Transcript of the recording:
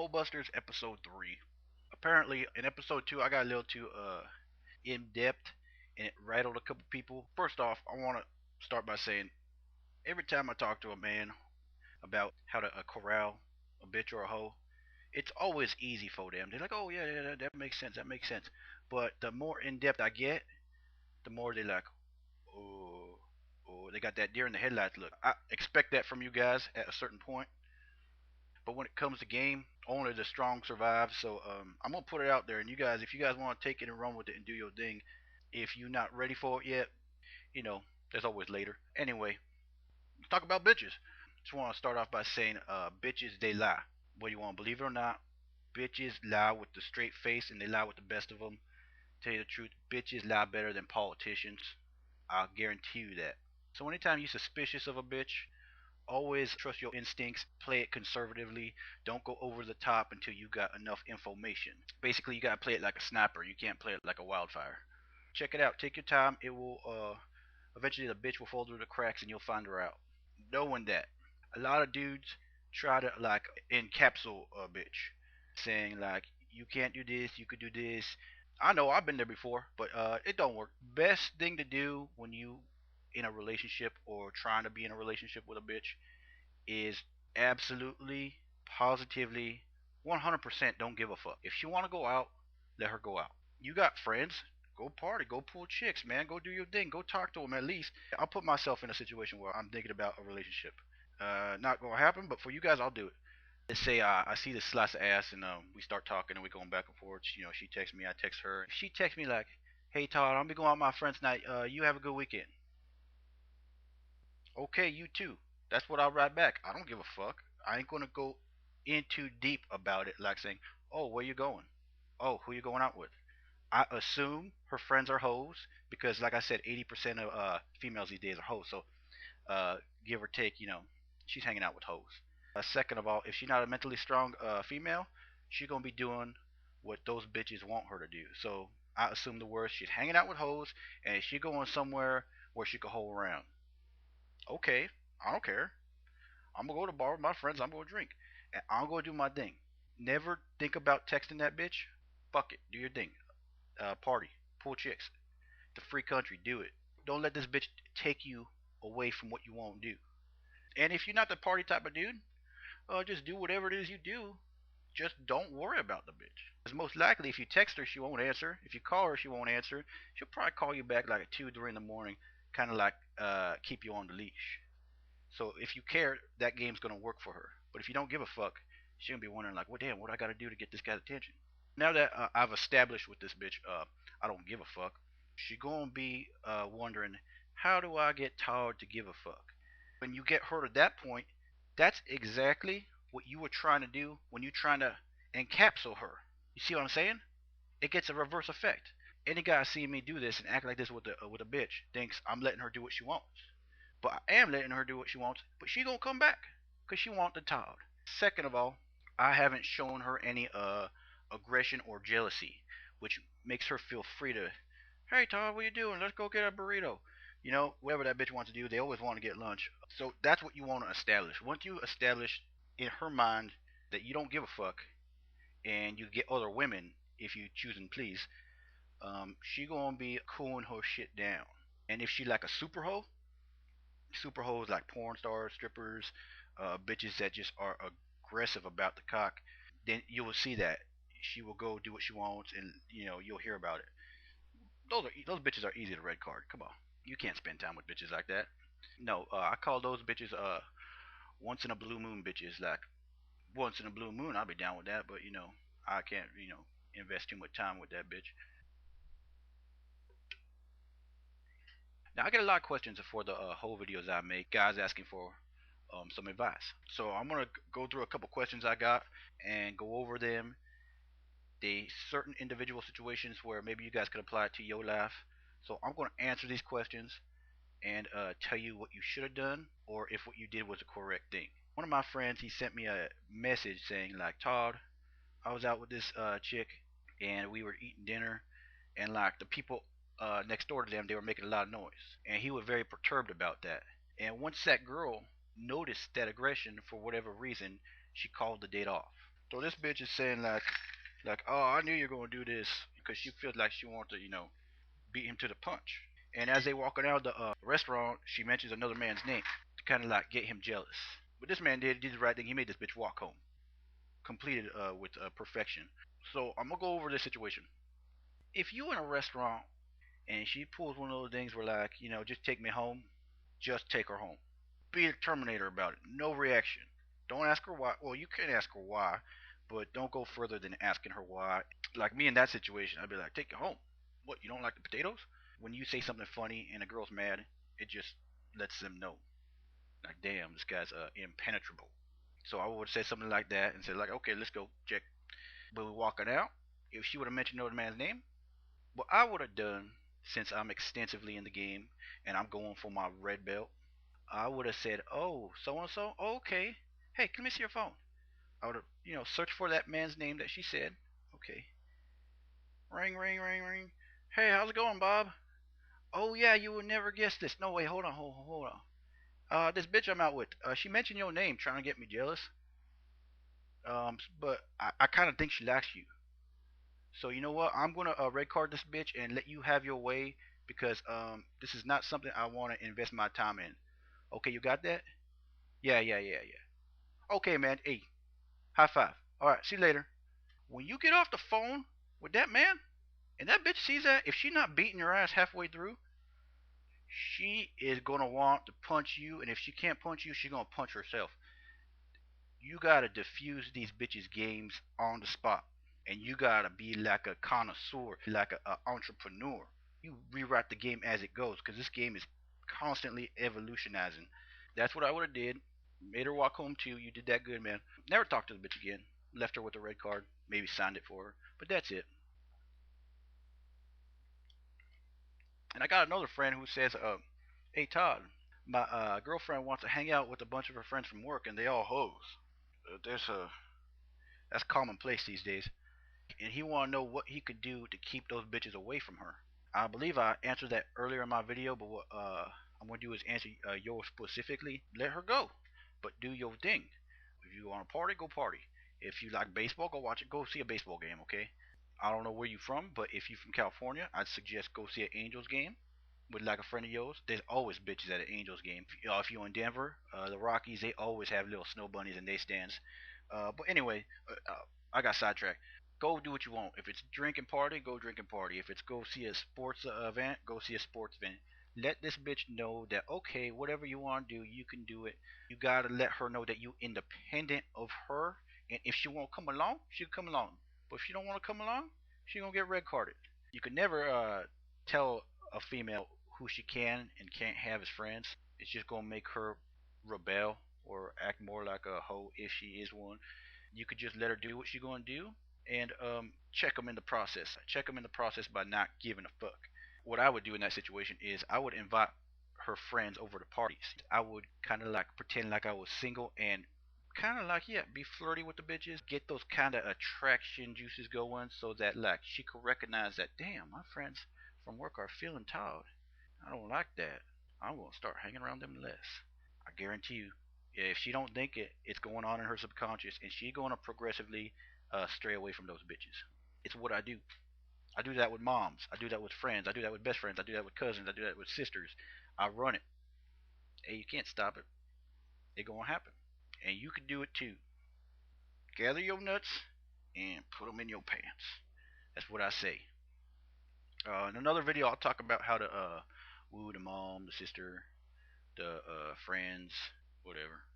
HOEBUSTERS episode 3. Apparently, in episode 2, I got a little too in depth and it rattled a couple people. First off, I want to start by saying every time I talk to a man about how to corral a bitch or a hoe, it's always easy for them. They're like, oh, yeah, yeah, that makes sense, that makes sense. But the more in depth I get, the more they're like, oh, oh, they got that deer in the headlights look. I expect that from you guys at a certain point. But when it comes to game, only the strong survive. So I'm gonna put it out there, and you guys, if you guys want to take it and run with it and do your thing, if you're not ready for it yet, you know, there's always later. Anyway, let's talk about bitches. Just want to start off by saying, bitches they lie. Whether you want to believe it or not, bitches lie with the straight face, and they lie with the best of them. Tell you the truth, bitches lie better than politicians. I'll guarantee you that. So anytime you're suspicious of a bitch, always trust your instincts, play it conservatively, don't go over the top until you got enough information. Basically, you gotta play it like a sniper, you can't play it like a wildfire. Check it out, take your time, it will, eventually the bitch will fall through the cracks and you'll find her out. Knowing that, a lot of dudes try to, like, encapsule a bitch, saying, like, you can't do this, you could do this. I know I've been there before, but it don't work. Best thing to do when you in a relationship or trying to be in a relationship with a bitch is absolutely, positively, 100% don't give a fuck. If she want to go out, let her go out. You got friends, go party, go pull chicks, man. Go do your thing. Go talk to them at least. I'll put myself in a situation where I'm thinking about a relationship. Not gonna happen, but for you guys, I'll do it. Let's say I see this slice of ass and we start talking and we going back and forth. You know, she texts me, I text her. She texts me like, "Hey Todd, I'm gonna be going out with my friends tonight. You have a good weekend." Okay, you too. That's what I'll write back. I don't give a fuck. I ain't gonna go in too deep about it, like saying, "Oh, where you going? Oh, who you going out with?" I assume her friends are hoes because, like I said, 80% of females these days are hoes. So, give or take, she's hanging out with hoes. Second of all, if she's not a mentally strong female, she's gonna be doing what those bitches want her to do. So I assume the worst. She's hanging out with hoes, and she going somewhere where she could hold around. Okay, I don't care. I'm gonna go to the bar with my friends. I'm gonna drink, and I'm gonna do my thing. Never think about texting that bitch. Fuck it, do your thing. Party, pull chicks. The free country, do it. Don't let this bitch take you away from what you want to do. And if you're not the party type of dude, just do whatever it is you do. Just don't worry about the bitch. Because most likely, if you text her, she won't answer. If you call her, she won't answer. She'll probably call you back like at 2, 3 in the morning, kind of like keep you on the leash. So if you care, that game's gonna work for her. But if you don't give a fuck, she's gonna be wondering like, well, damn, what I gotta do to get this guy's attention? Now that I've established with this bitch, I don't give a fuck. She gonna be wondering, how do I get Todd to give a fuck? When you get her to that point, that's exactly what you were trying to do when you're trying to encapsule her. You see what I'm saying? It gets a reverse effect. Any guy seeing me do this and act like this with a bitch thinks I'm letting her do what she wants. But I am letting her do what she wants. But she gonna come back because she want the Todd. Second of all, I haven't shown her any aggression or jealousy, which makes her feel free to, hey Todd, what you doing? Let's go get a burrito. Whatever that bitch wants to do, they always want to get lunch. So that's what you want to establish. Once you establish in her mind that you don't give a fuck, and you get other women if you choose and please, she gonna be cooling her shit down. And if she like a super hoes like porn stars, strippers, bitches that just are aggressive about the cock, then you will see that she will go do what she wants, and you'll hear about it. Those bitches are easy to red card. Come on, you can't spend time with bitches like that. No, I call those bitches once in a blue moon bitches. Like once in a blue moon, I'll be down with that, but I can't invest too much time with that bitch. Now I get a lot of questions for the whole videos I make. Guys asking for some advice. So I'm gonna go through a couple questions I got and go over them. The certain individual situations where maybe you guys could apply it to your life. So I'm gonna answer these questions and tell you what you should have done or if what you did was the correct thing. One of my friends, he sent me a message saying like, Todd, I was out with this chick and we were eating dinner, and like the people next door to them, they were making a lot of noise, and he was very perturbed about that. And once that girl noticed that aggression for whatever reason, she called the date off. So this bitch is saying like, oh, I knew you were gonna do this, because she feels like she wants to, beat him to the punch. And as they walking out of the restaurant, she mentions another man's name to kind of like get him jealous. But this man did the right thing. He made this bitch walk home, completed with perfection. So I'm gonna go over this situation. If you in a restaurant and she pulls one of those things where like, just take me home, just take her home. Be a Terminator about it. No reaction. Don't ask her why. Well, you can ask her why, but don't go further than asking her why. Like me in that situation, I'd be like, take you home. What, you don't like the potatoes? When you say something funny and a girl's mad, it just lets them know. Like, damn, this guy's impenetrable. So I would say something like that and say like, okay, let's go, check. But we're walking out. If she would have mentioned another man's name, what I would have done, since I'm extensively in the game and I'm going for my red belt, I would have said, oh, so and so, okay. Hey, let me see your phone. I would have, searched for that man's name that she said. Okay. Ring, ring, ring, ring. Hey, how's it going, Bob? Oh yeah, you would never guess this. No, wait, hold on, hold on. This bitch I'm out with, she mentioned your name, trying to get me jealous. But I kind of think she likes you. So you know what? I'm gonna red card this bitch and let you have your way, because this is not something I want to invest my time in. Okay, you got that? Yeah, yeah, yeah, yeah. Okay, man. Hey, high five. All right, see you later. When you get off the phone with that man, and that bitch sees that, if she not beating your ass halfway through, she is gonna want to punch you, and if she can't punch you, she's gonna punch herself. You gotta diffuse these bitches' games on the spot, and you gotta be like a connoisseur, like a entrepreneur. You rewrite the game as it goes, because this game is constantly evolutionizing. That's what I would have did. Made her walk home too. You did that good, man. Never talked to the bitch again. Left her with a red card. Maybe signed it for her, but that's it. And I got another friend who says, "Hey Todd, my girlfriend wants to hang out with a bunch of her friends from work, and they all hoes. There's a That's commonplace these days. And he want to know what he could do to keep those bitches away from her. I believe I answered that earlier in my video, but what I'm gonna do is answer yours specifically. Let her go, but do your thing. If you want to party, go party. If you like baseball, go watch it. Go see a baseball game, okay? I don't know where you from, but if you from California, I'd suggest go see an Angels game with like a friend of yours. There's always bitches at an Angels game. If you're in Denver, the Rockies, they always have little snow bunnies in their stands. But anyway, I got sidetracked. Go do what you want. If it's drink and party, go drink and party. If it's go see a sports event, go see a sports event. Let this bitch know that okay, whatever you want to do, you can do it. You gotta let her know that you independent of her, and if she won't come along, she'll come along. But if she don't want to come along, she gonna get red carded. You can never tell a female who she can and can't have as friends. It's just gonna make her rebel or act more like a hoe if she is one. You could just let her do what she's gonna do, and check them in the process. Check them in the process by not giving a fuck. What I would do in that situation is I would invite her friends over to parties. I would kind of like pretend like I was single and kind of like, yeah, be flirty with the bitches, get those kind of attraction juices going, so that like she could recognize that, damn, my friends from work are feeling Todd. I don't like that. I'm gonna start hanging around them less. I guarantee you, yeah, if she don't think it, it's going on in her subconscious, and she gonna progressively stray away from those bitches. It's what I do. I do that with moms. I do that with friends. I do that with best friends. I do that with cousins. I do that with sisters. I run it. Hey, you can't stop it. It gonna happen, and you can do it too. Gather your nuts and put them in your pants. That's what I say. In another video, I'll talk about how to woo the mom, the sister, the friends, whatever.